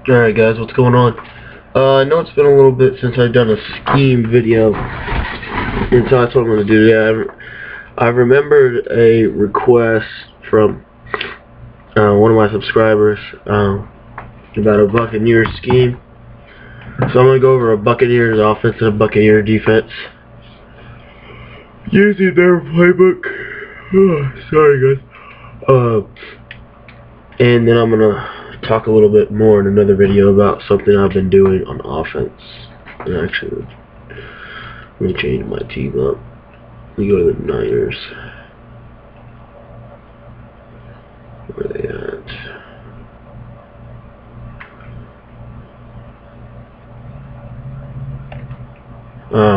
Alright guys, what's going on? I know it's been a little bit since I've done a scheme video, and so that's what I'm going to do today. I remembered a request from one of my subscribers about a Buccaneers scheme. So I'm going to go over a Buccaneers offense and a Buccaneers defense using their playbook. Sorry guys. And then I'm going to talk a little bit more in another video about something I've been doing on offense. And actually, let me change my team up. Let me go to the Niners. Where are they at?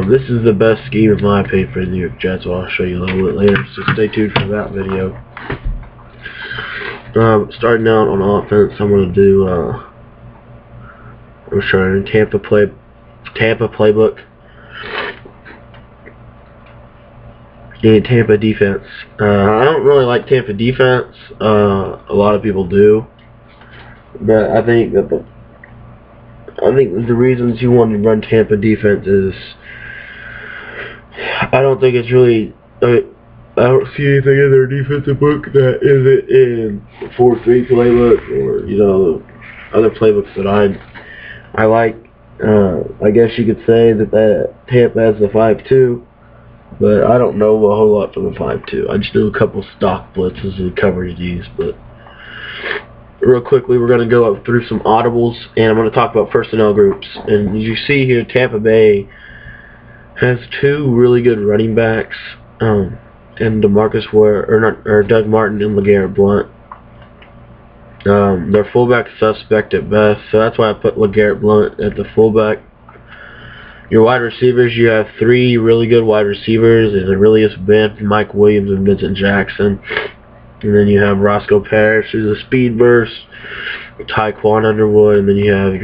This is the best scheme in my opinion for the New York Jets, so I'll show you a little bit later, so stay tuned for that video. Starting out on offense, I'm going to do, I'm trying Tampa playbook and Tampa defense. I don't really like Tampa defense. A lot of people do, but I think that the reasons you want to run Tampa defense is I don't think it's really. I don't see anything in their defensive book that isn't in 4-3 playbook or, you know, other playbooks that I like. I guess you could say that Tampa has the 5-2, but I don't know a whole lot from the 5-2. I just do a couple stock blitzes and coverage Ds. But real quickly, we're going to go up through some audibles, and I'm going to talk about personnel groups. And as you see here, Tampa Bay has two really good running backs. And DeMarcus Ware, or Doug Martin and LeGarrette Blount. Their fullback suspect at best, so that's why I put LeGarrette Blount at the fullback. Your wide receivers, you have three really good wide receivers, and Aurelius Ben, Mike Williams, and Vincent Jackson. And then you have Roscoe Parrish, who's a speed burst, Tyquan Underwood, and then you have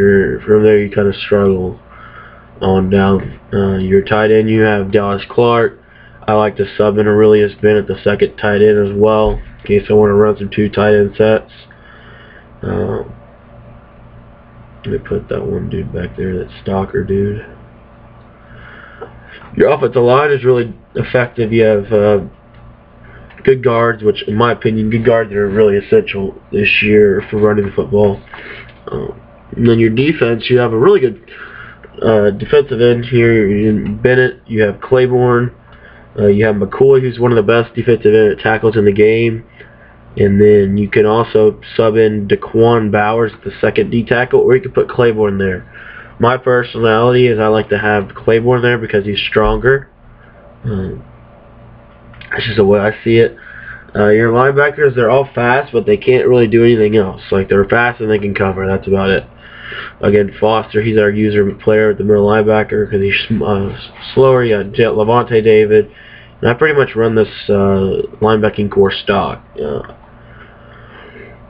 from there you kind of struggle on down. Your tight end, you have Dallas Clark. I like to sub in Aurelius Ben at the second tight end as well, in case I want to run some two tight end sets. Let me put that one dude back there, that stalker dude. Your offensive line is really effective. You have good guards, which in my opinion, good guards are really essential this year for running the football. And then your defense, you have a really good defensive end here. In Bennett, you have Claiborne. You have McCoy, who's one of the best defensive end tackles in the game. And then you can also sub in Daquan Bowers, the second D tackle, or you can put Claiborne there. My personality is I like to have Claiborne there because he's stronger. That's just the way I see it. Your linebackers, they're all fast, but they can't really do anything else. Like, they're fast and they can cover. That's about it. Again, Foster, he's our user player at the middle linebacker because he's slower. You got Levante David. And I pretty much run this linebacking core stock.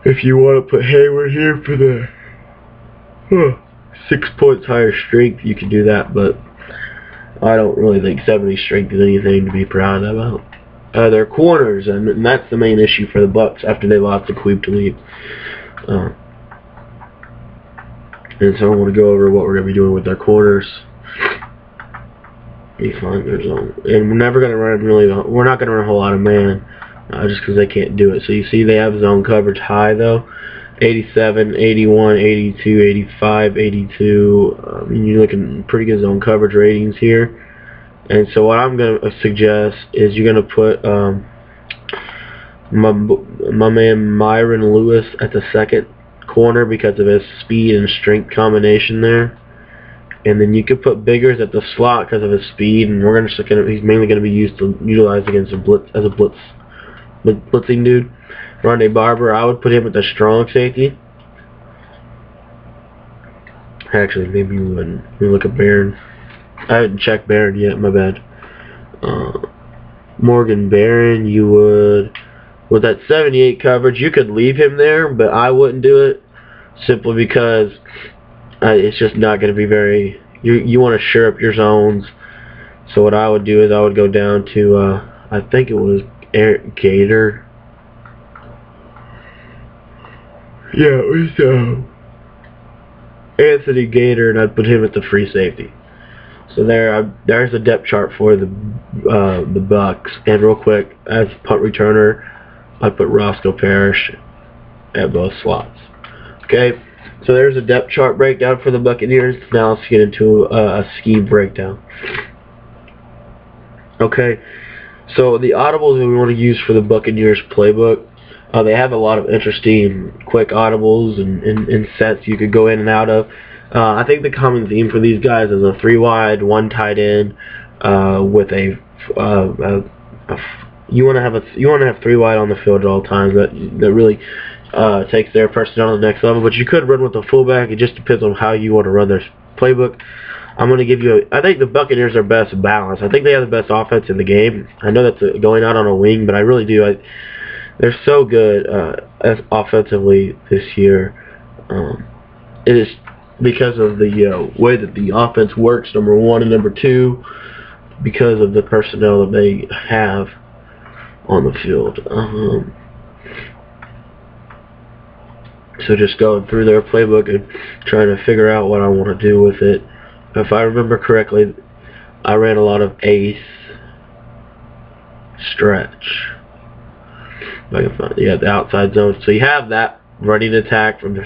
If you want to put Hayward here for the 6 points higher strength, you can do that, but I don't really think 70 strength is anything to be proud about. They're corners, and that's the main issue for the Bucs after they lost to Queeb to leave. And so I want to go over what we're going to be doing with our corners. Find their zone, and we're never going to run we're not going to run a whole lot of man, just because they can't do it. So you see they have zone coverage high though, 87, 81, 82, 85, 82. I mean, you're looking pretty good zone coverage ratings here. And so what I'm going to suggest is you're going to put my man Myron Lewis at the second corner because of his speed and strength combination there. And then you could put Biggers at the slot because of his speed, and he's mainly going to be utilized against as a blitzing dude. Rondé Barber, I would put him at the strong safety. Actually, maybe you wouldn't. Let me look at Barron. I haven't checked Barron yet. My bad. Morgan Barron, you would, with that 78 coverage, you could leave him there, but I wouldn't do it simply because it's just not going to be very. You want to shore up your zones. So what I would do is I would go down to I think it was Eric Gator. Yeah, it was Anthony Gator, and I'd put him at the free safety. So there's a depth chart for the Bucks. And real quick, as punt returner, I'd put Roscoe Parrish at both slots. Okay, so there's a depth chart breakdown for the Buccaneers. Now let's get into a scheme breakdown. Okay, so the audibles that we want to use for the Buccaneers playbook, they have a lot of interesting quick audibles and sets you could go in and out of. I think the common theme for these guys is a 3 wide, 1 tight end with you want to have 3 wide on the field at all times. That really takes their personnel to the next level. But you could run with a fullback. It just depends on how you want to run their playbook. I'm going to give you I think the Buccaneers are best balanced. I think they have the best offense in the game. I know that's going out on a wing, but I really do. They're so good offensively this year. It is because of the way that the offense works, number one, and number two, because of the personnel that they have on the field. So just going through their playbook and trying to figure out what I want to do with it. If I remember correctly, I ran a lot of ace, stretch. If I can find, yeah, the outside zone. So you have that running attack from the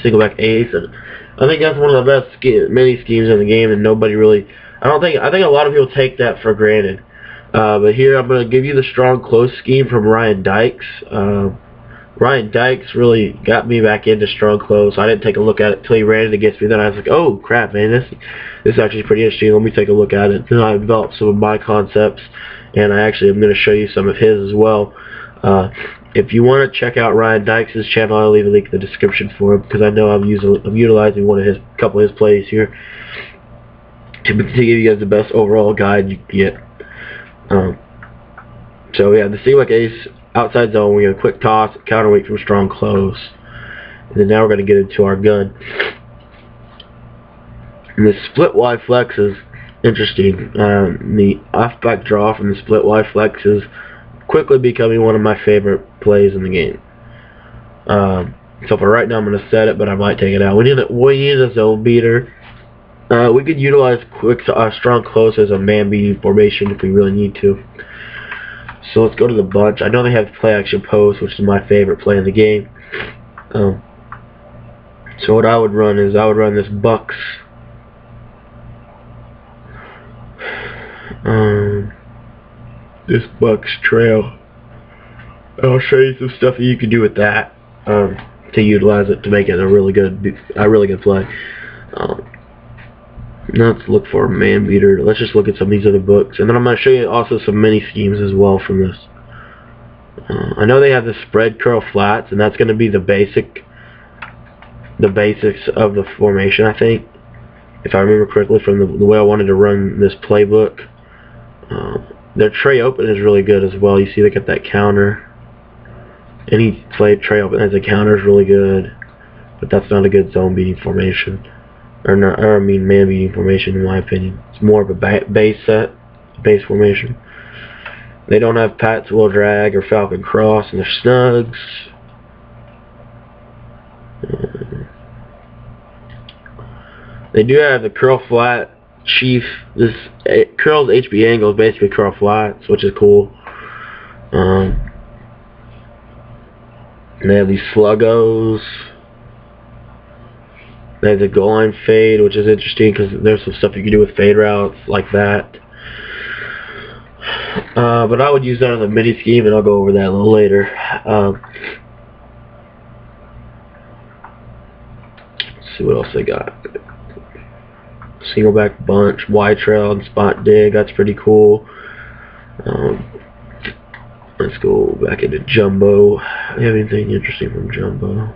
Singleback ace, and I think that's one of the best mini schemes in the game, and nobody really. I think a lot of people take that for granted. But here I'm going to give you the strong close scheme from Rdikes. Rdikes really got me back into strong close. I didn't take a look at it until he ran it against me. Then I was like, oh crap, man, this is actually pretty interesting. Let me take a look at it. Then I developed some of my concepts, and I actually am going to show you some of his as well. If you want to check out Rdikes' channel, I'll leave a link in the description for him, because I know I'm utilizing couple of his plays here to give you guys the best overall guide you can get. So yeah, the Singleback ace, outside zone, we have a quick toss, counterweight from strong close. And then now we're going to get into our gun. And the split wide flex is interesting. The off-back draw from the split wide flex is quickly becoming one of my favorite plays in the game. So for right now, I'm going to set it, but I might take it out. We need a zone beater. We could utilize strong close as a man-beating formation if we really need to. So let's go to the bunch. I know they have play action post, which is my favorite play in the game. So what I would run is this Bucks. This Bucks trail. I'll show you some stuff that you can do with that to utilize it to make it a really good play. Now let's look for a man beater. Let's just look at some of these other books, and then I'm going to show you also some mini schemes as well from this. I know they have the spread curl flats, and that's going to be the basics of the formation, I think, if I remember correctly from the way I wanted to run this playbook. Their tray open is really good as well. You see they got that counter. Any tray open as a counter is really good, but that's not a good zone beating formation. I mean man beating formation in my opinion. It's more of a base formation. They don't have Pat's Will Drag or Falcon Cross, and they're snugs. They do have the curl flat chief. This curls HB angle is basically curl flats, which is cool. And they have these sluggos. They have the goal line fade, which is interesting because there's some stuff you can do with fade routes like that. But I would use that as a mini scheme, and I'll go over that a little later. Let's see what else they got. Singleback bunch, wide trail, and spot dig. That's pretty cool. Let's go back into jumbo. Do you have anything interesting from jumbo?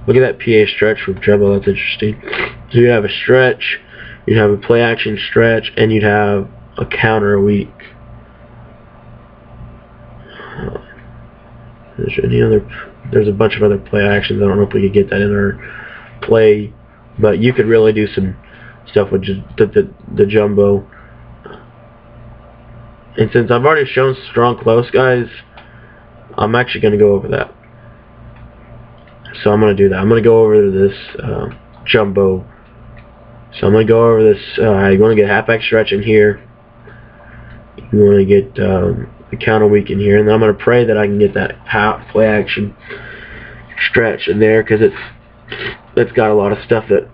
Look at that PA stretch from jumbo. That's interesting. So you have a stretch, you'd have a play action stretch, and you'd have a counter week. There's a bunch of other play actions. I don't know if we could get that in our play, but you could really do some stuff with just the jumbo. And since I've already shown strong close, guys, I'm actually going to go over that. So I'm going to do that. I'm going to go over this jumbo. So I'm going to go over this. You want to get halfback stretch in here. You want to get the counter weak in here. And then I'm going to pray that I can get that half play action stretch in there, because it's got a lot of stuff that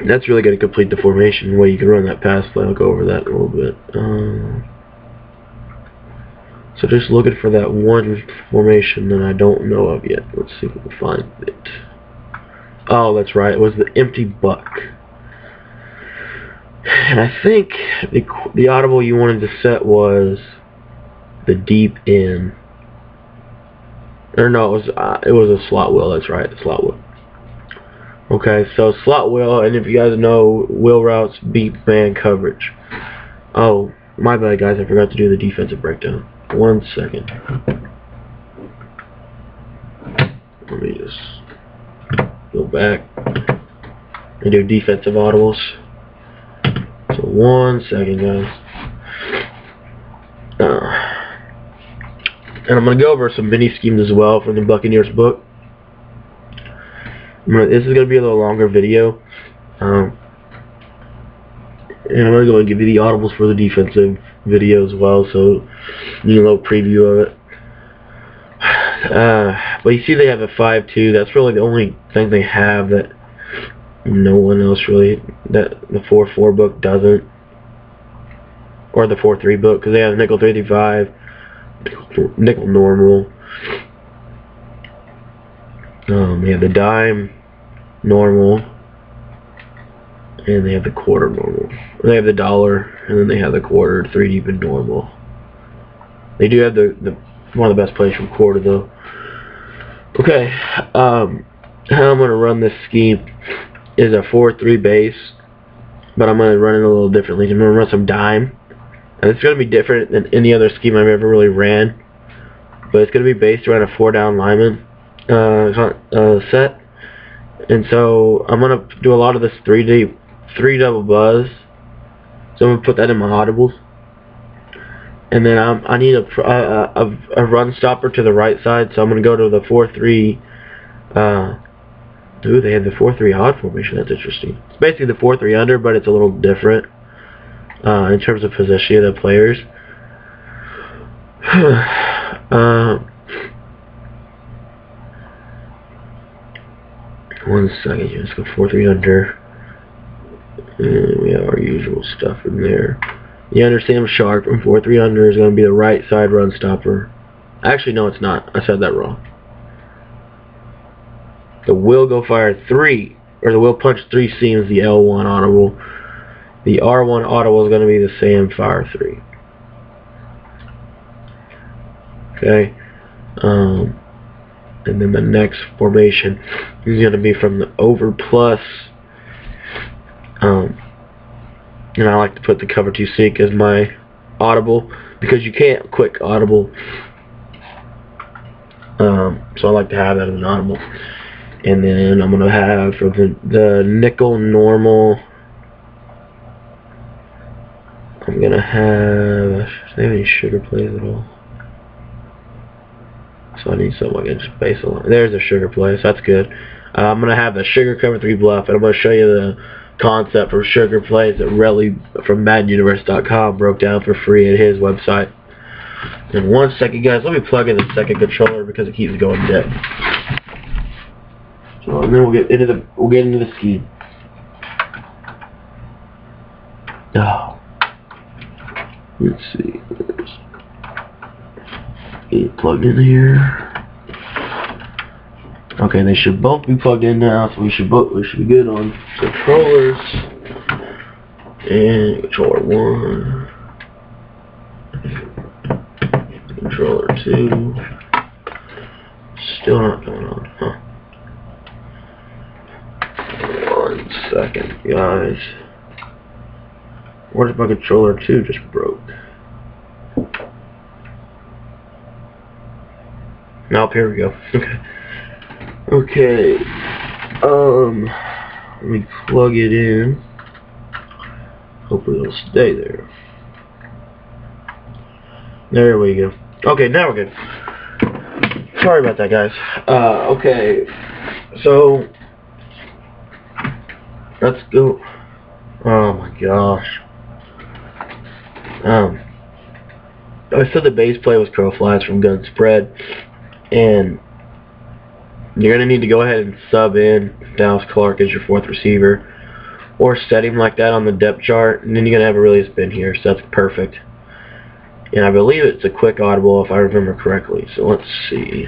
that's really going to complete the formation. The way you can run that pass play. I'll go over that a little bit. So just looking for that one formation that I don't know of yet. Let's see if we can find it. Oh, that's right. It was the empty buck. And I think the audible you wanted to set was the deep in. Or no, it was a slot wheel. That's right, the slot wheel. Okay, so slot wheel, and if you guys know, wheel routes beat man coverage. Oh, my bad, guys. I forgot to do the defensive breakdown. 1 second. Let me just go back and do defensive audibles. So 1 second, guys. And I'm going to go over some mini schemes as well from the Buccaneers book. This is going to be a little longer video. And I'm going to go and give you the audibles for the defensive video as well, so you get a little preview of it. But you see they have a 5-2. That's really the only thing they have that no one else really, that the 4-4 book doesn't. Or the 4-3 book, because they have nickel 3-5, nickel normal. They have the dime normal, and they have the quarter normal. They have the dollar, and then they have the quarter, 3 deep and normal. They do have the one of the best plays from quarter though. Okay, how I'm going to run this scheme is a 4-3 base, but I'm going to run it a little differently. I'm going to run some dime, and it's going to be different than any other scheme I've ever really ran. But it's going to be based around a 4-down lineman set. And so I'm going to do a lot of this 3 double buzz. So I'm going to put that in my audibles. And then I need a run stopper to the right side. So I'm going to go to the 4-3. Ooh, they have the 4-3 odd formation. That's interesting. It's basically the 4-3 under, but it's a little different in terms of position of the players. 1 second, let's go 4-3 under. And we have our usual stuff in there. The under Sam Sharp from 4-3 under is going to be the right side run stopper. Actually, no, it's not. I said that wrong. The will go fire 3, or the will punch 3 seams, the L1 audible. The R1 audible is going to be the Sam fire 3. Okay. And then the next formation is going to be from the over plus. And I like to put the cover 2 sneak as my audible, because you can't quick audible. So I like to have that as an audible. And then I'm going to have for the nickel normal, I'm going to have, do they have any sugar plays at all? So I need something I can just base on. There's a sugar play, so that's good. I'm going to have the sugar cover 3 bluff, and I'm going to show you the concept for sugar plays that Relly from MaddenUniverse.com broke down for free at his website. In 1 second, guys, let me plug in the second controller because it keeps going dead. So and then we'll get into the scheme. Oh, let's see. Get it plugged in here. Okay, they should both be plugged in now, so we should be good on controllers. And controller 1, controller 2. Still not going on, huh? 1 second, guys. Where's my controller 2 just broke? Nope, here we go. Okay. Let me plug it in. Hopefully it'll stay there. There we go. Okay, now we're good. Sorry about that, guys. Okay, so let's go. Oh my gosh. I said the base play was curl flats from gun spread, and you're gonna need to go ahead and sub in Dallas Clark as your fourth receiver, or set him like that on the depth chart, and then you're gonna have a release bin here, so that's perfect. And I believe it's a quick audible if I remember correctly. So let's see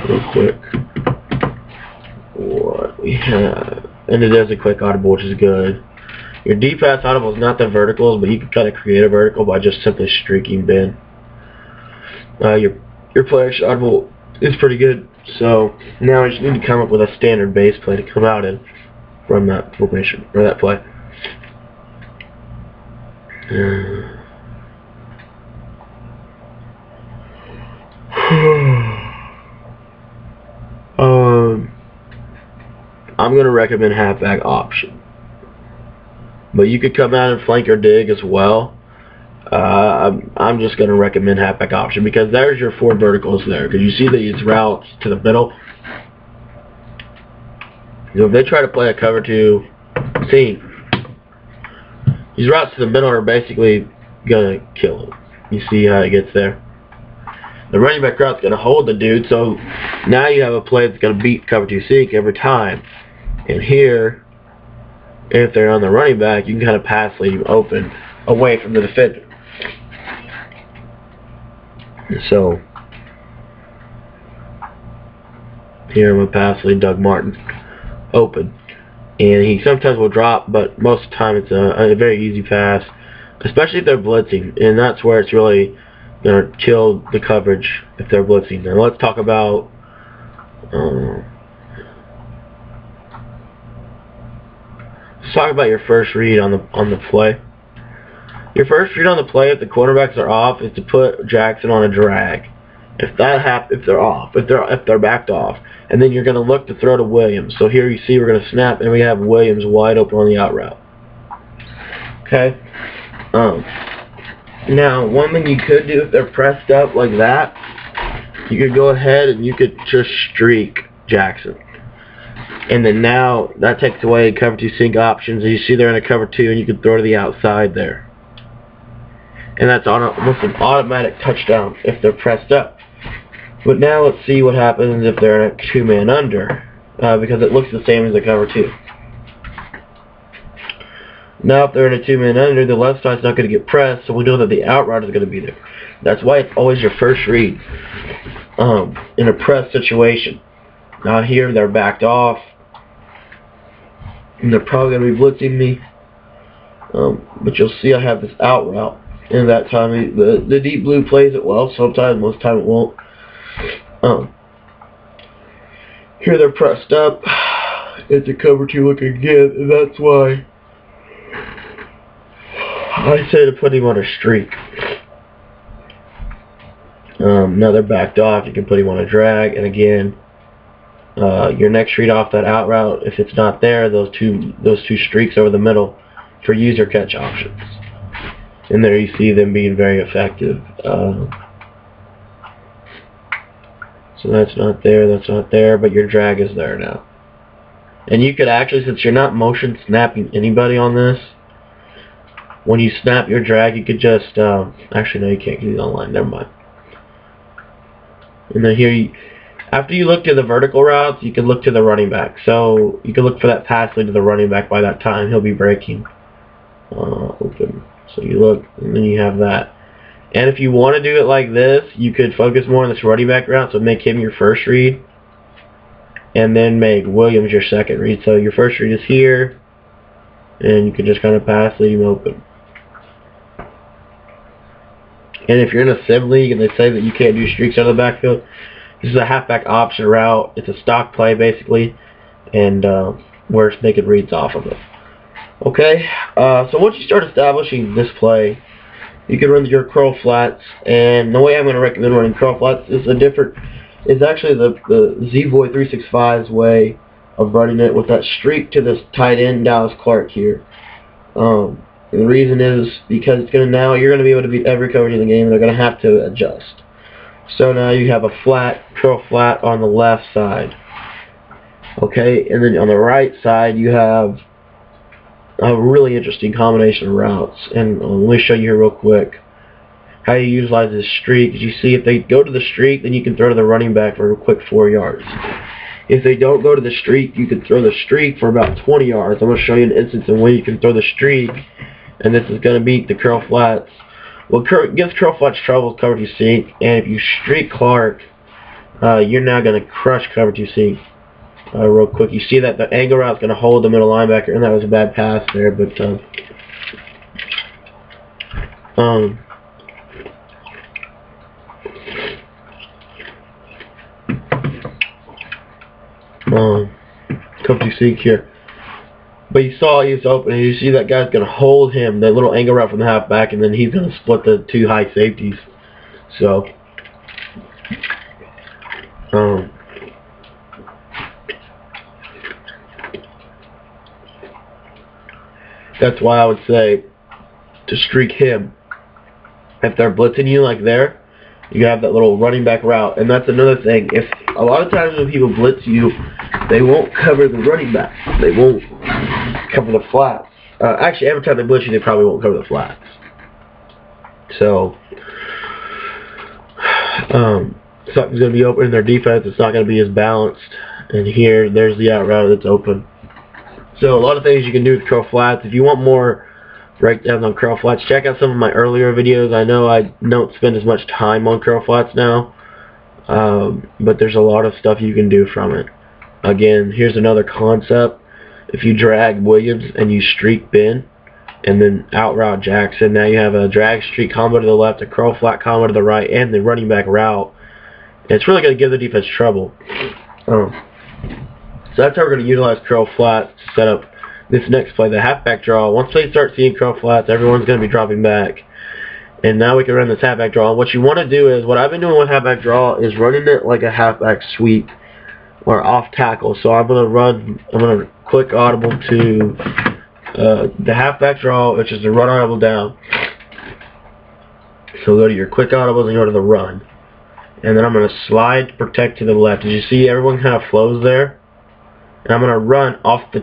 real quick what we have. And it is a quick audible, which is good. Your deep pass audible is not the verticals, but you can kind of create a vertical by just simply streaking bin. Your player audible is pretty good. So now I just need to come up with a standard base play to come out in from that formation or that play. I'm going to recommend halfback option, but you could come out and flank or dig as well. I'm just going to recommend halfback option because there's your 4 verticals there. Because you see these routes to the middle. You know, if they try to play a cover 2 seam, these routes to the middle are basically going to kill him. You see how it gets there. The running back route's going to hold the dude, so now you have a play that's going to beat cover 2 seek every time. And here, if they're on the running back, you can kind of pass lead him open away from the defender. So here I'm going to pass lead Doug Martin open. And he sometimes will drop, but most of the time it's a very easy pass, especially if they're blitzing. And that's where it's really going to kill the coverage if they're blitzing. Now let's talk about your first read on the play. Your first read on the play, if the quarterbacks are off, is to put Jackson on a drag. If they're off, if they're backed off, and then you're going to look to throw to Williams. So here you see we're going to snap, and we have Williams wide open on the out route. Okay. Now, one thing you could do if they're pressed up like that, you could go ahead and you could just streak Jackson. And then now that takes away cover 2 sink options. And you see they're in a cover 2, and you can throw to the outside there. And that's almost an automatic touchdown if they're pressed up. But now let's see what happens if they're in a 2-man under, because it looks the same as a cover 2. Now if they're in a 2-man under, the left side's not going to get pressed, so we know that the out route is going to be there. That's why it's always your first read in a press situation. Now here they're backed off, and they're probably going to be blitzing me, but you'll see I have this out route. And that time the deep blue plays it well. Sometimes, most time it won't. Here they're pressed up. It's a cover 2 look again, and that's why I say to put him on a streak. Now they're backed off. You can put him on a drag, and again, your next read off that out route, if it's not there, those two streaks over the middle for user catch options. And there you see them being very effective. So that's not there, but your drag is there now. And you could actually, since you're not motion snapping anybody on this, when you snap your drag, you could just, actually no, you can't get it online, never mind. And then here, after you look to the vertical routes, you can look to the running back. So you can look for that pass lead to the running back. By that time, he'll be breaking open. So you look, and then you have that. And if you want to do it like this, you could focus more on this running back route, so make him your first read, and then make Williams your second read. So your first read is here, and you can just kind of pass, leave him open. And if you're in a sim league and they say that you can't do streaks out of the backfield, this is a halfback option route. It's a stock play basically, and we're making reads off of it. Okay, so once you start establishing this play, you can run your curl flats, and the way I'm going to recommend running curl flats is actually the Z-Boy 365's way of running it with that streak to this tight end Dallas Clark here. And the reason is because it's going to, now you're going to be able to beat every coverage in the game, and they're going to have to adjust. So now you have a flat, curl flat on the left side. Okay, and then on the right side you have a really interesting combination of routes. And let me show you here real quick how you utilize this streak. As you see, if they go to the streak, then you can throw to the running back for a quick 4 yards. If they don't go to the streak, you can throw the streak for about 20 yards. I'm going to show you an instance in which you can throw the streak, and this is going to beat the curl flats. What gives curl flats trouble is cover 2 sink, and if you streak Clark, you're now going to crush cover 2 sink. Real quick, you see that the angle route is going to hold the middle linebacker, and that was a bad pass there, but cover 2 sink here. But you saw he was open, and you see that guy's going to hold him, that little angle route from the halfback, and then he's going to split the 2 high safeties. So, that's why I would say to streak him. If they're blitzing you like there, you have that little running back route. And that's another thing. If a lot of times when people blitz you, they won't cover the running back. They won't cover the flats. Actually, every time they blitz you, they probably won't cover the flats. So, something's going to be open in their defense. It's not going to be as balanced. And here, there's the out route that's open. So a lot of things you can do with curl flats. If you want more breakdowns on curl flats, check out some of my earlier videos. I know I don't spend as much time on curl flats now, but there's a lot of stuff you can do from it. Again, here's another concept. If you drag Williams and you streak Ben and then out route Jackson, now you have a drag streak combo to the left, a curl flat combo to the right, and the running back route. And it's really going to give the defense trouble. So that's how we're going to utilize curl flats to set up this next play, the halfback draw. Once they start seeing curl flats, everyone's going to be dropping back. And now we can run this halfback draw. And what you want to do is, what I've been doing with halfback draw is running it like a halfback sweep or off tackle. So I'm going to quick audible to the halfback draw, which is the run audible down. So go to your quick audibles and go to the run. And then I'm going to slide protect to the left. As you see, everyone kind of flows there. And I'm going to run off the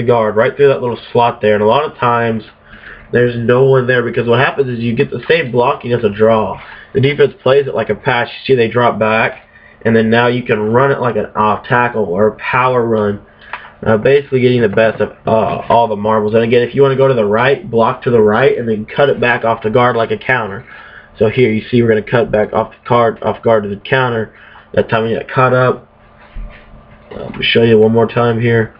guard, right through that little slot there. And a lot of times, there's no one there, because what happens is you get the same blocking as a draw. The defense plays it like a pass. You see they drop back, and then now you can run it like an off tackle or a power run, basically getting the best of all the marbles. And again, if you want to go to the right, block to the right, and then cut it back off the guard like a counter. So here you see we're going to cut back off guard to the counter. That time we got caught up. Let me show you one more time here.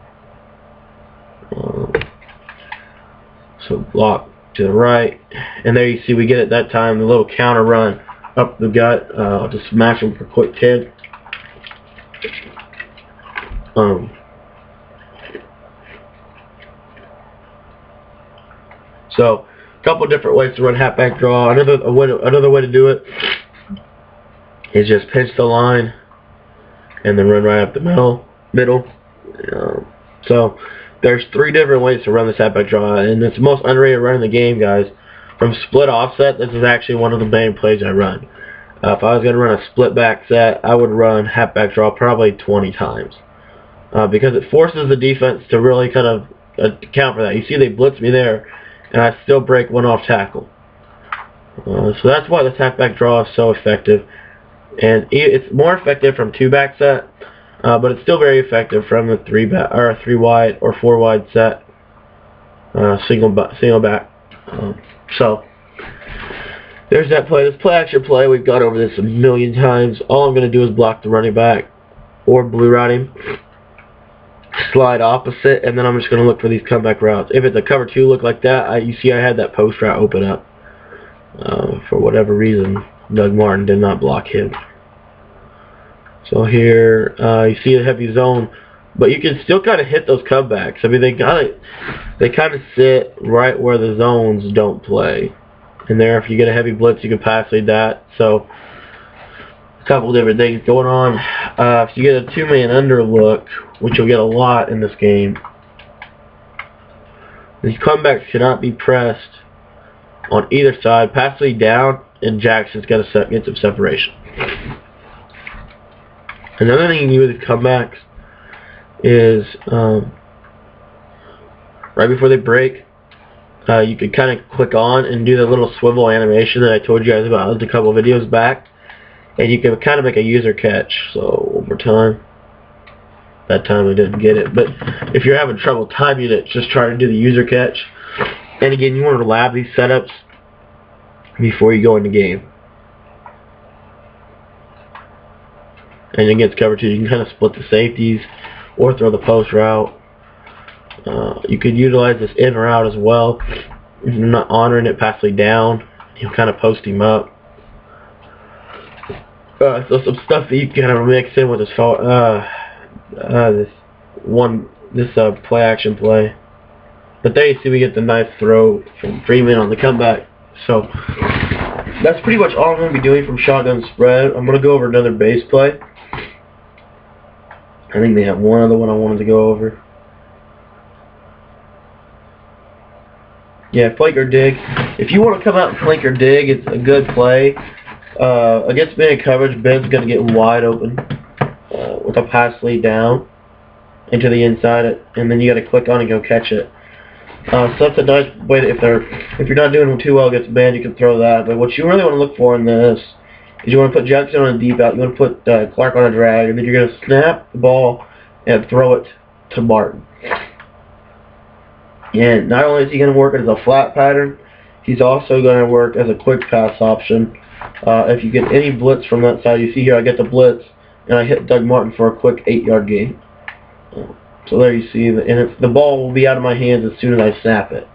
So block to the right, and there you see we get it that time, the little counter run up the gut. I'll just smash them for a quick 10. So a couple different ways to run halfback draw. Another way to do it is just pinch the line and then run right up the middle. So there's 3 different ways to run this halfback draw, and it's the most underrated run in the game, guys. From split offset, this is actually one of the main plays I run. If I was going to run a split back set, I would run halfback draw probably 20 times, because it forces the defense to really kind of account for that. You see they blitz me there, and I still break one off tackle. So that's why this halfback draw is so effective. And it's more effective from 2-back set, but it's still very effective from the 3-wide or 4-wide set, single back. So there's that play. This play action play, we've gone over this a million times. All I'm going to do is block the running back or blue route him, slide opposite, and then I'm just going to look for these comeback routes. If it's a cover 2 look like that, you see I had that post route open up. For whatever reason, Doug Martin did not block him. So here, you see a heavy zone, but you can still kind of hit those cutbacks. I mean, they kind of sit right where the zones don't play. And there, if you get a heavy blitz, you can pass lead that. So, a couple different things going on. If you get a 2-man under look, which you'll get a lot in this game, these comebacks cannot be pressed on either side. Pass lead down, and Jackson's got to get some separation. Another thing you can do with comebacks is right before they break, you can kind of click on and do the little swivel animation that I told you guys about a couple videos back, and you can kind of make a user catch. So one more time. That time I didn't get it, but if you're having trouble timing it, just try to do the user catch. And again, you want to lab these setups before you go in the game. And against cover 2, you can kind of split the safeties or throw the post route. You could utilize this in route as well. If you're not honoring it, passing down, you'll kind of post him up. So some stuff that you can kind of mix in with this play action play. But there you see we get the nice throw from Freeman on the comeback. So that's pretty much all I'm going to be doing from shotgun spread. I'm going to go over another base play. I think they have one other one I wanted to go over. Yeah, flank or dig. If you want to come out and flank or dig, it's a good play. Against man coverage, Ben's going to get wide open with a pass lead down into the inside, and then you got to click on and go catch it. So that's a nice way to, if you're not doing too well against man, you can throw that. But what you really want to look for in this is you want to put Jackson on a deep out, you want to put Clark on a drag, and then you're going to snap the ball and throw it to Martin. And not only is he going to work as a flat pattern, he's also going to work as a quick pass option. If you get any blitz from that side, you see here I get the blitz, and I hit Doug Martin for a quick 8-yard gain. So there you see, and the ball will be out of my hands as soon as I snap it.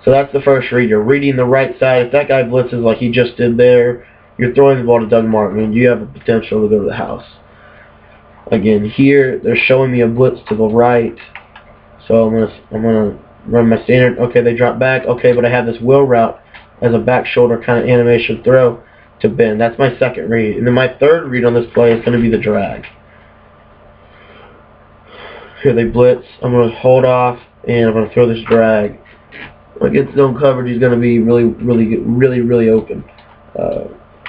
So that's the first read. You're reading the right side. If that guy blitzes like he just did there, you're throwing the ball to Doug Martin, and you have the potential to go to the house. Again, here they're showing me a blitz to the right, so I'm gonna run my standard. Okay, they drop back. Okay, but I have this wheel route as a back shoulder kind of animation throw to Ben. That's my second read, and then my third read on this play is going to be the drag. Here they blitz. I'm going to hold off, and I'm going to throw this drag. Against zone coverage, he's going to be really open.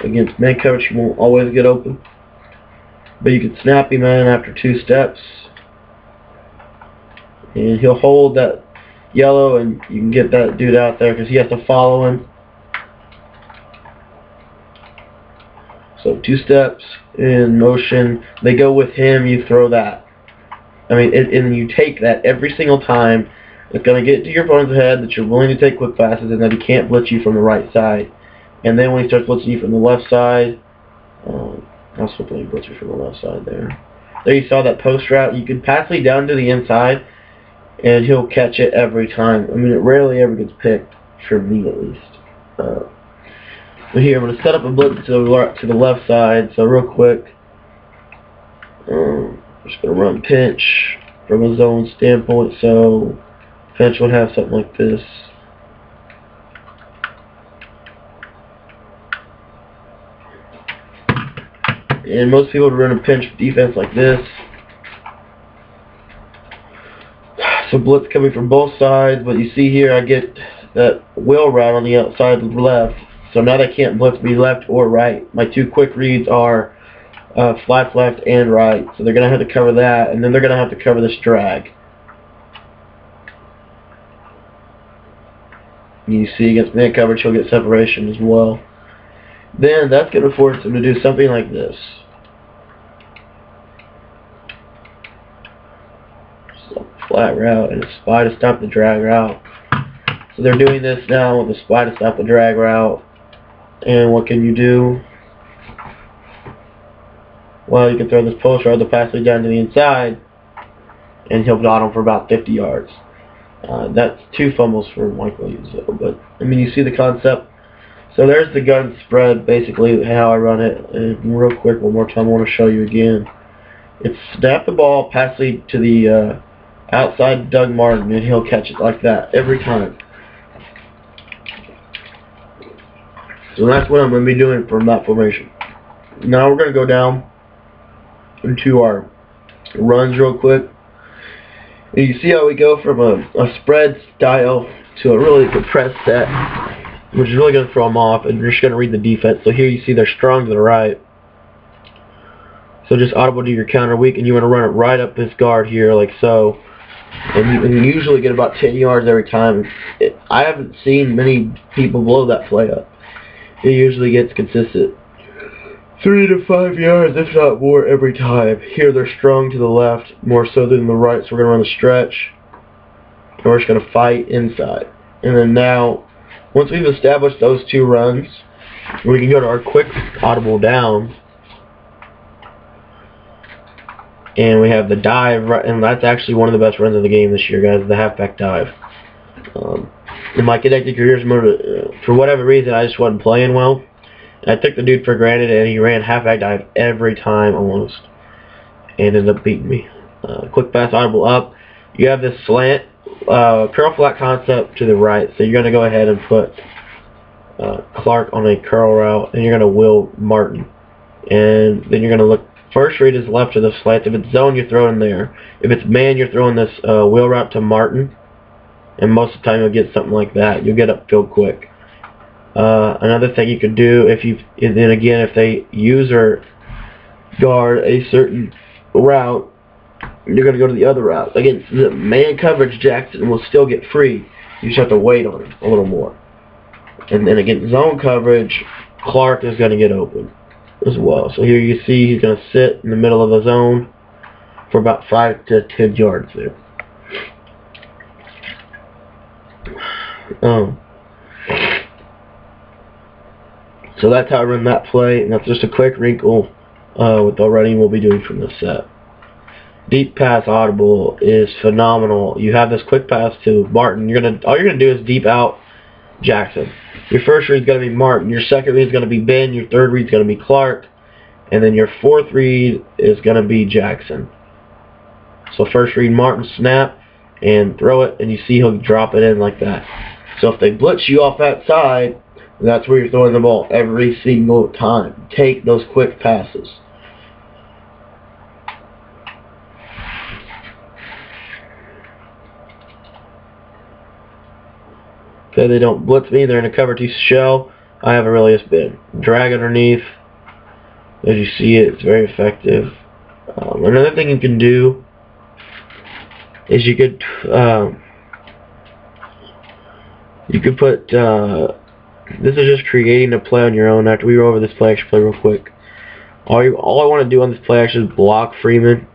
Against man coverage, he won't always get open. But you can snap him in after 2 steps. And he'll hold that yellow, and you can get that dude out there because he has to follow him. So 2 steps in motion. They go with him, you throw that. I mean, and you take that every single time. It's going to get to your opponent's head that you're willing to take quick passes and that he can't blitz you from the right side. And then when he starts blitzing you from the left side, I was hoping he blitzed you from the left side there. There you saw that post route. You can pass it down to the inside, and he'll catch it every time. I mean, it rarely ever gets picked, for me at least. But here, I'm going to set up a blitz to the left side. So real quick, I'm just going to run pinch from a zone standpoint. So pinch would have something like this. And most people would run a pinch defense like this. So blitz coming from both sides, but you see here I get that wheel route on the outside left. So now they can't blitz me left or right. My 2 quick reads are flats left and right. So they're going to have to cover that, and then they're going to have to cover this drag. You see against man coverage, he'll get separation as well. Then that's going to force him to do something like this. So flat route and a spy to stop the drag route. So they're doing this now with a spy to stop the drag route. And what can you do? Well, you can throw this post route, the pass lead down to the inside, and he'll dot him for about 50 yards. That's 2 fumbles for Mike Williams, though. But I mean, you see the concept. So there's the gun spread, basically how I run it. And real quick, one more time, I want to show you again. It's snap the ball, pass lead to the outside Doug Martin, and he'll catch it like that every time. So that's what I'm going to be doing from that formation. Now we're going to go down into our runs real quick. And you see how we go from a spread style to a really compressed set, which is really going to throw them off, and you're just going to read the defense. So here you see they're strong to the right. So just audible to your counter weak, and you want to run it right up this guard here, like so. And you usually get about 10 yards every time. I haven't seen many people blow that play up. It usually gets consistent 3 to 5 yards, if not more, every time. Here they're strung to the left more so than the right, so we're going to run the stretch. And we're just going to fight inside. And then now, once we've established those 2 runs, we can go to our quick audible down. And we have the dive, and that's actually one of the best runs of the game this year, guys, the halfback dive. In my connected careers mode, for whatever reason, I just wasn't playing well. I took the dude for granted, and he ran halfback dive every time almost, and ended up beating me. Quick pass audible up. You have this slant, curl flat concept to the right, so you're going to go ahead and put Clark on a curl route, and you're going to wheel Martin. And then you're going to look, first read is left of the slant. If it's zone, you're throwing there. If it's man, you're throwing this wheel route to Martin. And most of the time you'll get something like that. You'll get upfield quick. Another thing you could do, and then again, if they use or guard a certain route, you're going to go to the other route. Again, the man coverage, Jackson will still get free. You just have to wait on him a little more. And then again, zone coverage, Clark is going to get open as well. So here you see he's going to sit in the middle of the zone for about 5 to 10 yards there. So that's how I run that play, and that's just a quick wrinkle with the running we'll be doing from this set. Deep pass audible is phenomenal. You have this quick pass to Martin. All you're gonna do is deep out Jackson. Your first read is gonna be Martin. Your second read is gonna be Ben. Your third read is gonna be Clark, and then your fourth read is gonna be Jackson. So first read Martin, snap, and throw it, and you see he'll drop it in like that. So if they blitz you off that side, that's where you're throwing the ball every single time. Take those quick passes. Okay, they don't blitz me. They're in a cover 2 shell. I have a really spin. Drag underneath. As you see it's very effective. Another thing you can do is you could put this is just creating a play on your own. After we go over this play action play real quick, all I want to do on this play action is block Freeman,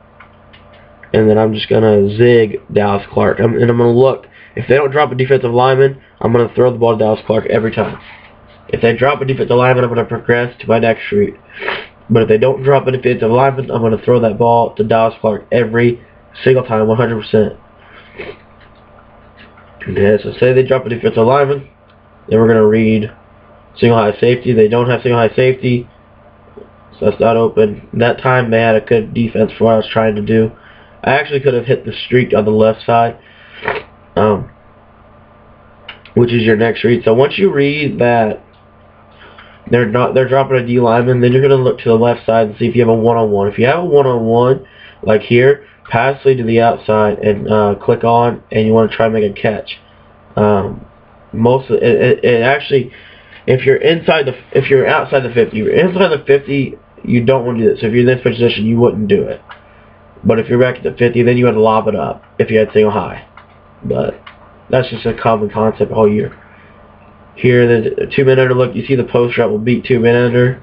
and then I'm just gonna zig Dallas Clark, and I'm gonna look. If they don't drop a defensive lineman, I'm gonna throw the ball to Dallas Clark every time. If they drop a defensive lineman, I'm gonna progress to my next read. But if they don't drop a defensive lineman, I'm gonna throw that ball to Dallas Clark every single time, 100%. Okay, so say they drop a defensive lineman, then we're going to read single high safety. They don't have single high safety, so that's not open. That time they had a good defense for what I was trying to do. I actually could have hit the streak on the left side, which is your next read. So once you read that they're dropping a D lineman, then you're going to look to the left side and see if you have a one-on-one. If you have a one-on-one, like here, pass lead to the outside and click on, and you want to try and make a catch. Actually, if you're outside the 50, you don't want to do this. So if you're in this position, you wouldn't do it. But if you're back at the 50, then you would lob it up if you had single high. But that's just a common concept all year. Here, the 2-man under look. You see the post route will beat 2-man under,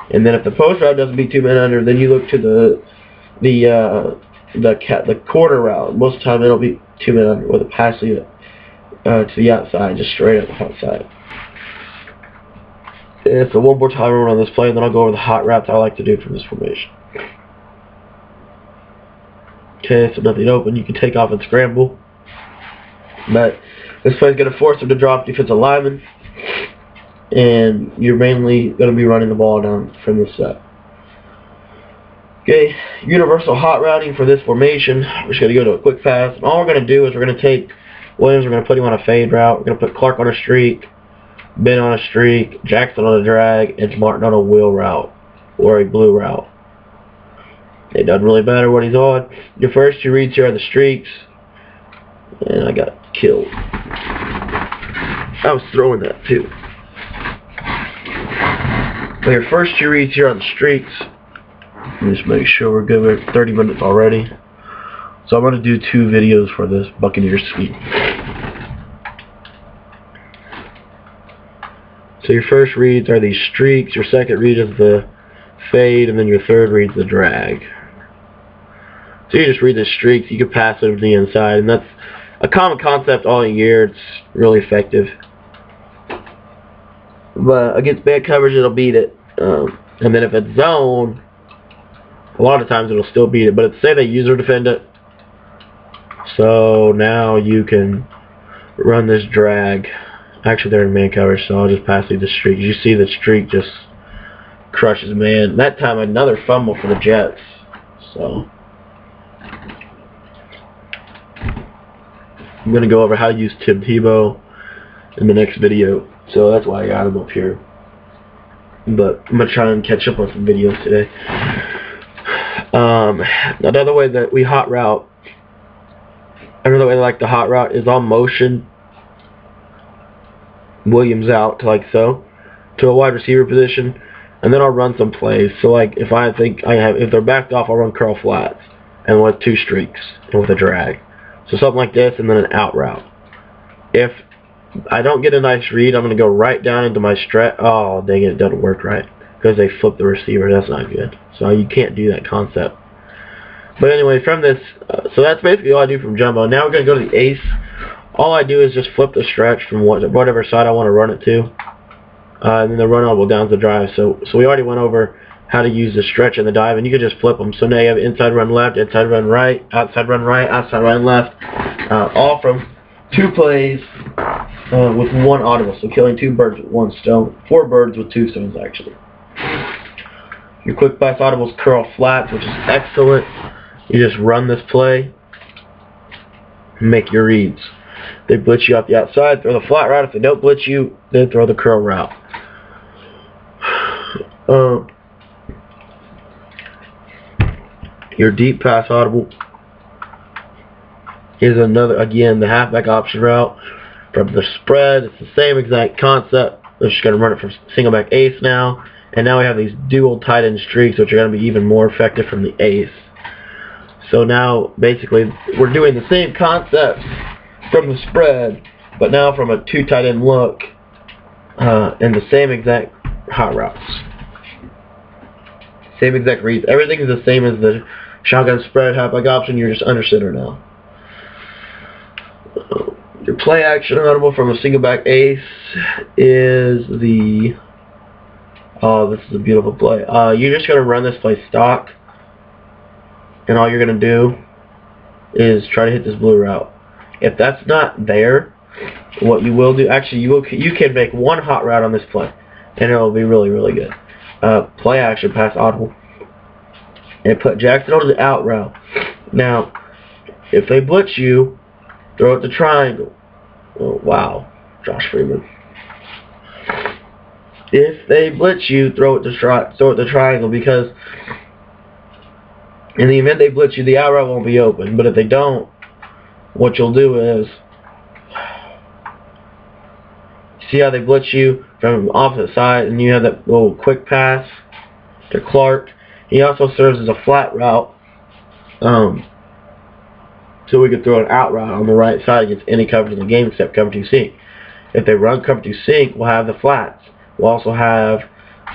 and then if the post route doesn't beat 2-man under, then you look to the quarter route. Most of the time it'll be 2-man under with a pass lead to the outside, just straight up the outside. And so one more time I'll run on this play, and then I'll go over the hot routes I like to do from this formation. Okay, so nothing open. You can take off and scramble. But this play is going to force them to drop defensive linemen, and you're mainly going to be running the ball down from this set. Okay, universal hot routing for this formation. We're just going to go to a quick pass. And all we're going to do is we're going to take Williams, we're going to put him on a fade route. We're going to put Clark on a streak, Ben on a streak, Jackson on a drag, and Martin on a wheel route or a blue route. It doesn't really matter what he's on. Your first 2 reads here are the streaks. And I got killed. I was throwing that too. But your first 2 reads here on the streaks. Let me just make sure we're good. We're at 30 minutes already. So I'm going to do 2 videos for this Buccaneers scheme. So your first reads are these streaks, your second read is the fade, and then your third read is the drag. So you just read the streaks, you can pass it over the inside, and that's a common concept all year. It's really effective. But against bad coverage, it'll beat it. And then if it's zone, a lot of times it'll still beat it. But say they user defend it. So now you can run this drag. Actually, they're in man coverage, so I'll just pass through the streak. You see the streak just crushes man. That time, another fumble for the Jets. So I'm going to go over how to use Tim Tebow in the next video. So that's why I got him up here. But I'm going to try and catch up on some videos today. Another way that we hot route, another way I like the hot route is on motion. Williams out to like so, to a wide receiver position, and then I'll run some plays. So like if I think if they're backed off, I'll run curl flats and with 2 streaks and with a drag. So something like this, and then an out route. If I don't get a nice read, I'm going to go right down into my stretch. Oh, dang it doesn't work right because they flipped the receiver. That's not good. So you can't do that concept. But anyway, from this, so that's basically all I do from jumbo. Now we're going to go to the ace. All I do is just flip the stretch from whatever side I want to run it to. And then the run all down to the drive. So we already went over how to use the stretch and the dive, and you can just flip them. So now you have inside run left, inside run right, outside run left, all from 2 plays with 1 audible. So killing 2 birds with 1 stone. 4 birds with 2 stones, actually. Your quick pass audibles curl flats, which is excellent. You just run this play, make your reads. They blitz you out the outside, throw the flat route. If they don't blitz you, then throw the curl route. Your deep pass audible is another, again, the halfback option route from the spread. It's the same exact concept. We're just going to run it from singleback ace now. And now we have these dual tight end streaks, which are going to be even more effective from the ace. So now, basically, we're doing the same concepts from the spread, but now from a 2 tight end look, and the same exact hot routes. Same exact reads. Everything is the same as the shotgun spread halfback option. You're just under center now. Your play action audible from a singleback ace is the... Oh, this is a beautiful play. You're just going to run this play stock, and all you're going to do is try to hit this blue route. If that's not there, what you will do, actually you can make 1 hot route on this play, and it'll be really, really good. Play action pass audible, and put Jackson on the out route. Now, if they blitz you, throw it to triangle. Oh, wow, Josh Freeman. If they blitz you, throw it to triangle, because in the event they blitz you, the out route won't be open. But if they don't, what you'll do is, see how they blitz you from the opposite side, and you have that little quick pass to Clark. He also serves as a flat route, so we could throw an out route on the right side against any coverage in the game except cover 2 sink. If they run cover 2 sink, we'll have the flats. We'll also have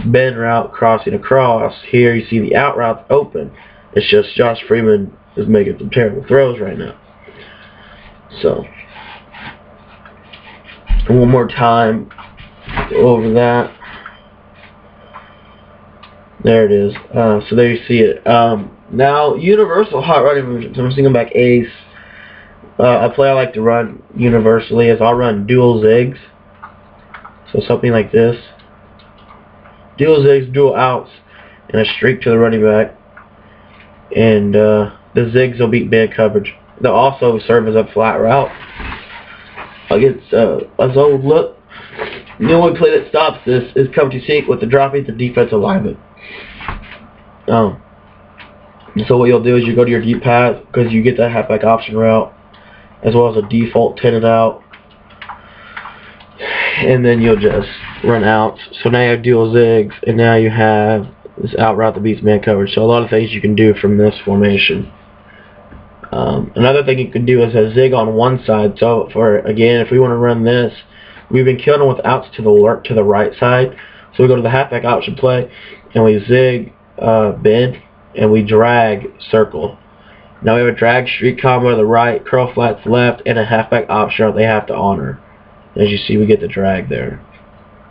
bend route crossing across. Here you see the out route open. It's just Josh Freeman is making some terrible throws right now. So, one more time over that. There it is. So there you see it. Now, universal hot running from singleback ace. A play I like to run universally is I'll run dual zigs. So something like this. Dual zigs, dual outs, and a streak to the running back. And the zigs will beat bad coverage. They'll also serve as a flat route against a zone look. The only play that stops this is cover 2 sink with the dropping to defensive lineman. So what you'll do is you go to your deep pass because you get that halfback option route as well as a default 10 and out, and then you'll just run out. So now you have dual zigs, and now you have This out route that beats man coverage. So a lot of things you can do from this formation. Another thing you can do is a zig on one side. So again, if we want to run this, we've been killing them with outs to the right side. So we go to the halfback option play, and we zig bend, and we drag circle. Now we have a drag streak combo to the right, curl flats left, and a halfback option they have to honor. As you see, we get the drag there,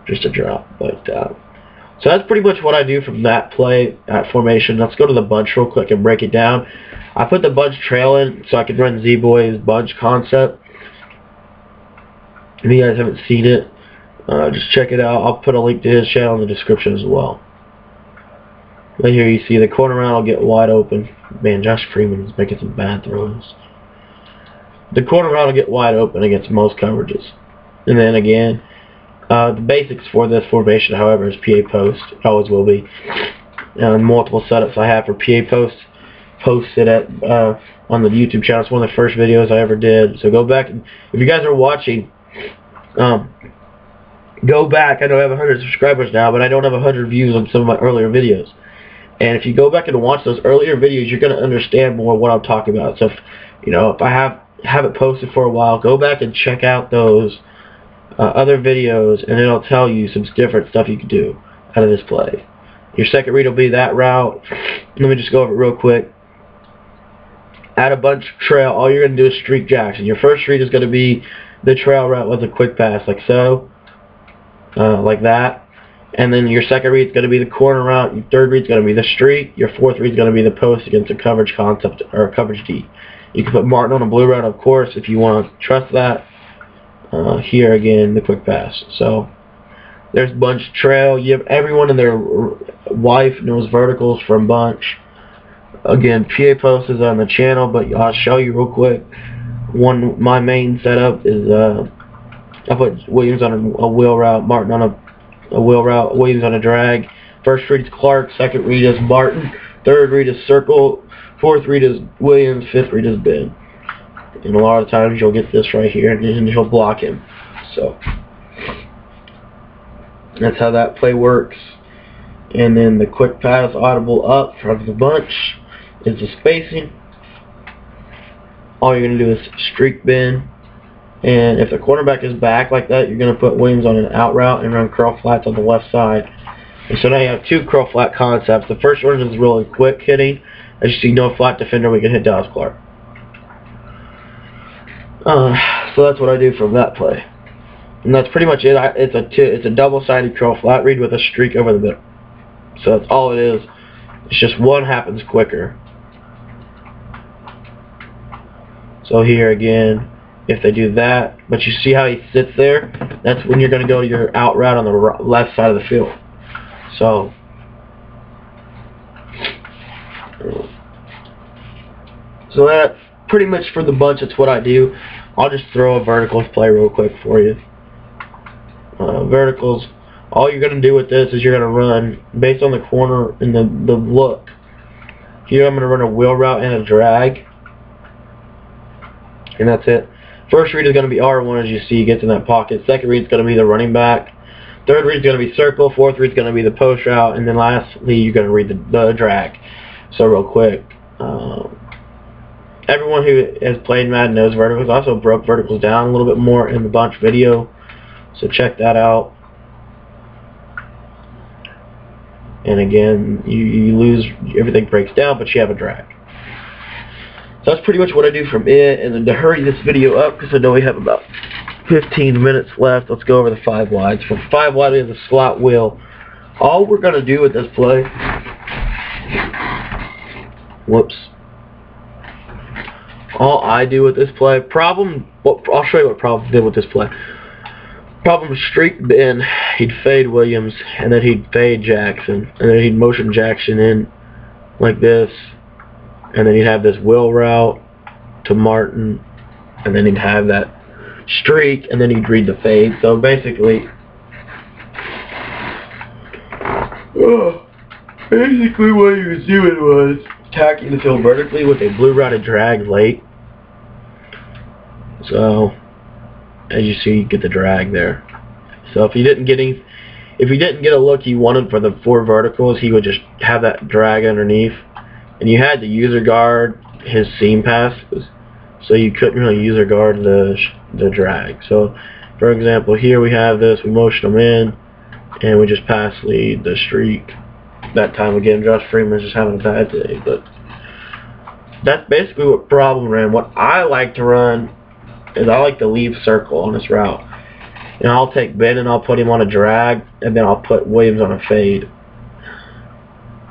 just a drop. But so that's pretty much what I do from that play, that formation. Let's go to the bunch real quick and break it down. I put the bunch trail in so I can run Z-Boy's bunch concept. If you guys haven't seen it, just check it out. I'll put a link to his channel in the description as well. Right here you see the corner route will get wide open. Man, Josh Freeman is making some bad throws. The corner route will get wide open against most coverages. And then again, the basics for this formation, however, is PA post. It always will be. Multiple setups I have for PA post posted at on the YouTube channel. It's one of the first videos I ever did. So go back, and if you guys are watching, go back. I know I have 100 subscribers now, but I don't have 100 views on some of my earlier videos. And if you go back and watch those earlier videos, you're going to understand more what I'm talking about. So if I have it posted for a while, go back and check out those other videos, and it'll tell you some different stuff you can do out of this play. Your second read will be that route. Let me just go over it real quick. Add a bunch trail. All you're going to do is streak Jackson. Your first read is going to be the trail route with a quick pass, like so, like that. And then your second read is going to be the corner route. Your third read is going to be the streak. Your fourth read is going to be the post against a coverage concept or a coverage D. You can put Martin on a blue route, of course, if you want to trust that. Here again, the quick pass. So there's bunch trail. You have everyone and their wife knows verticals from bunch. Again, PA post is on the channel, but I'll show you real quick. My main setup is I put Williams on a wheel route, Martin on a wheel route, Williams on a drag. First read is Clark, second read is Martin, third read is circle, fourth read is Williams, fifth read is Ben. And a lot of times you'll get this right here, and he'll block him. So that's how that play works. And then the quick pass audible up from the bunch is the spacing. All you're going to do is streak bend. And if the cornerback is back like that, you're going to put Williams on an out route and run curl flats on the left side. And so now you have two curl flat concepts. The first one is really quick hitting. As you see, no flat defender, we can hit Dallas Clark. So that's what I do from that play. And that's pretty much it. It's a double-sided curl flat read with a streak over the middle. So that's all it is. It's just one happens quicker. So here again, if they do that, but you see how he sits there, that's when you're going to go to your out route on the left side of the field. So that's pretty much for the bunch. That's what I do. I'll just throw a verticals play real quick for you. Verticals, all you're going to do with this is you're going to run based on the corner and the look. Here I'm going to run a wheel route and a drag, and that's it. First read is going to be R1, as you see, he gets in that pocket. Second read is going to be the running back. Third read is going to be circle. Fourth read is going to be the post route, and then lastly you're going to read the drag. So real quick, everyone who has played Madden knows verticals. I also broke verticals down a little bit more in the bunch video, so check that out. And again, you lose, everything breaks down, but you have a drag. So that's pretty much what I do from it. And then to hurry this video up, because I know we have about 15 minutes left, let's go over the 5 wides. From 5 wide, we have the slot wheel. All we're going to do with this play, all I do with this play, I'll show you what Problem did with this play. Problem streak Ben, he'd fade Williams, and then he'd fade Jackson, and then he'd motion Jackson in like this, and then he'd have this wheel route to Martin, and then he'd have that streak, and then he'd read the fade. So basically what he was doing was attacking the field vertically with a blue routed drag late. So as you see, you get the drag there. So if he didn't get any, if he didn't get a look he wanted for the 4 verticals, he would just have that drag underneath, and you had to user guard his seam passes, so you couldn't really user guard the drag. So, for example, here we have this, we motion him in, and we just pass lead the streak. That time again, Josh Freeman's just having a bad day, but that's basically what problem ran. What I like to run is I like to leave circle on this route. And I'll take Ben and I'll put him on a drag, and then I'll put Williams on a fade.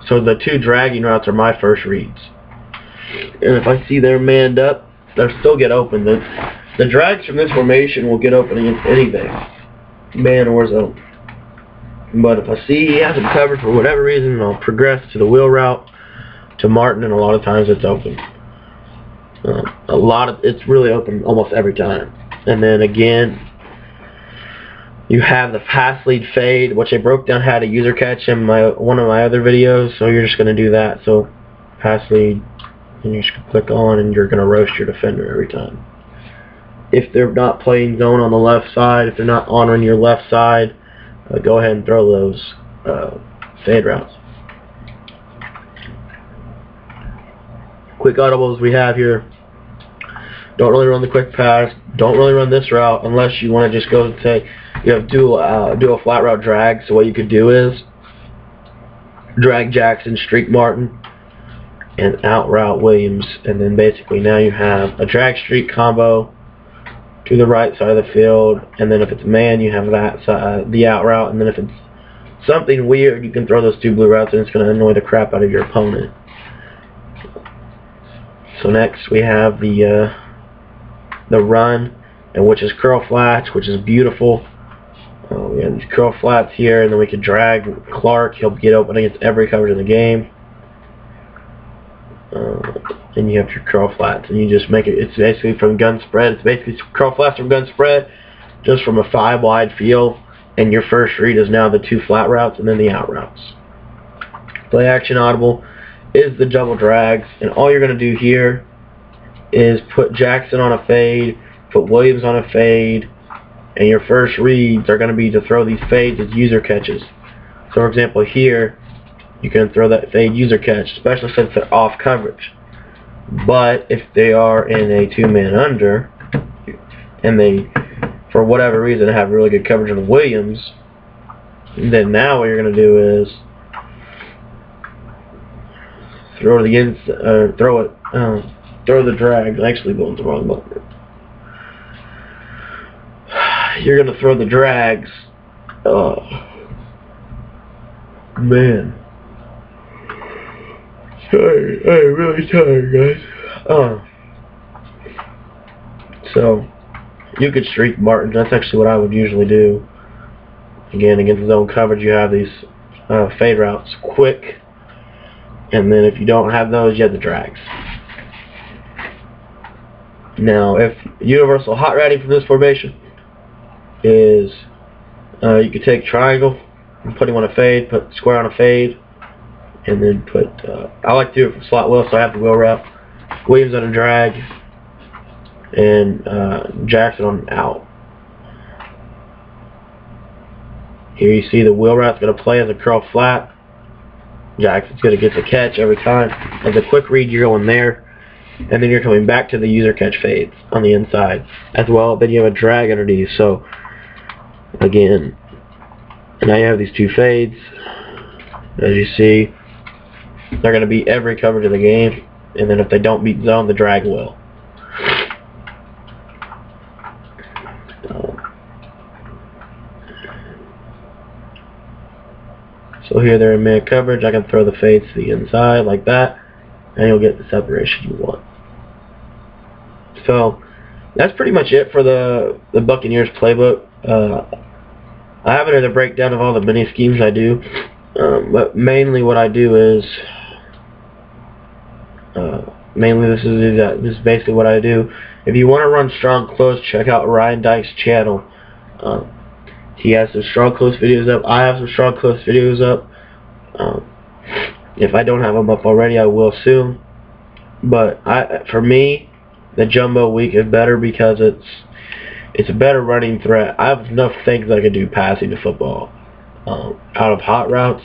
So the 2 dragging routes are my first reads. And if I see they're manned up, they'll still get open. The drags from this formation will get open against anything, man or zone. But if I see he hasn't covered for whatever reason, I'll progress to the wheel route, to Martin, and a lot of times it's open. It's really open almost every time. And then again, you have the pass lead fade, which I broke down how to user catch in one of my other videos. So you're just going to do that. So pass lead, and you just click on, and you're going to roast your defender every time. If they're not playing zone on the left side, if they're not honoring your left side, go ahead and throw those fade routes. Quick audibles we have here. Don't really run the quick pass. Don't really run this route unless you want to just go and say you have do a flat route drag. So what you could do is drag Jackson, streak Martin, and out route Williams, and then basically now you have a drag streak combo to the right side of the field, and then if it's man, you have that side, the out route, and then if it's something weird, you can throw those 2 blue routes, and it's going to annoy the crap out of your opponent. So next we have the run, and which is curl flats, which is beautiful. We have these curl flats here, and then we can drag Clark. He'll get open against every coverage in the game. And you have your curl flats, and you just make it. It's basically from gun spread. It's basically curl flats from gun spread, just from a 5 wide field. And your first read is now the 2 flat routes and then the out routes. Play action audible is the double drags, and all you're going to do here is put Jackson on a fade, put Williams on a fade, and your first reads are going to be to throw these fades as user catches. So for example here, you can throw that fade user catch, especially since they're off coverage. But if they are in a 2-man under, and they, for whatever reason, have really good coverage on Williams, then now what you're going to do is throw the drag. Actually, going to the wrong button. You're going to throw the drags. Man. Sorry, I'm really tired, guys. So, you could streak Martin. That's actually what I would usually do. Again, against zone coverage, you have these fade routes quick. And then if you don't have those, you have the drags. Now, if universal hot ratting from this formation is, you could take triangle and put him on a fade, put square on a fade, and then put, I like to do it from slot wheel, so I have the wheel route, Williams on a drag, and Jackson on an out. Here you see the wheel route's going to play as a curl flat. Jackson's going to get the catch every time. As a quick read, you're going there, and then you're coming back to the user catch fades on the inside as well. Then you have a drag underneath. So again, now you have these 2 fades. As you see, they're going to beat every coverage of the game, and then if they don't beat zone, the drag will. So here they're in man coverage. I can throw the fades to the inside like that, and you'll get the separation you want. So that's pretty much it for the Buccaneers playbook. I have another breakdown of all the mini schemes I do, but mainly what I do is this is basically what I do. If you want to run strong close, check out Rdikes Channel. He has some strong close videos up. I have some strong close videos up. If I don't have them up already, I will soon. But for me, the jumbo week is better because it's a better running threat. I have enough things I can do passing to football. out of hot routes.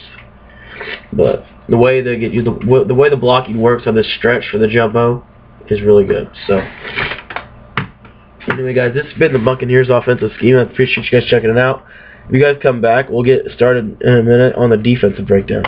But the way they get you, the way the blocking works on this stretch for the jumbo is really good. So anyway, guys, this has been the Buccaneers offensive scheme. I appreciate you guys checking it out. If you guys come back, we'll get started in a minute on the defensive breakdown.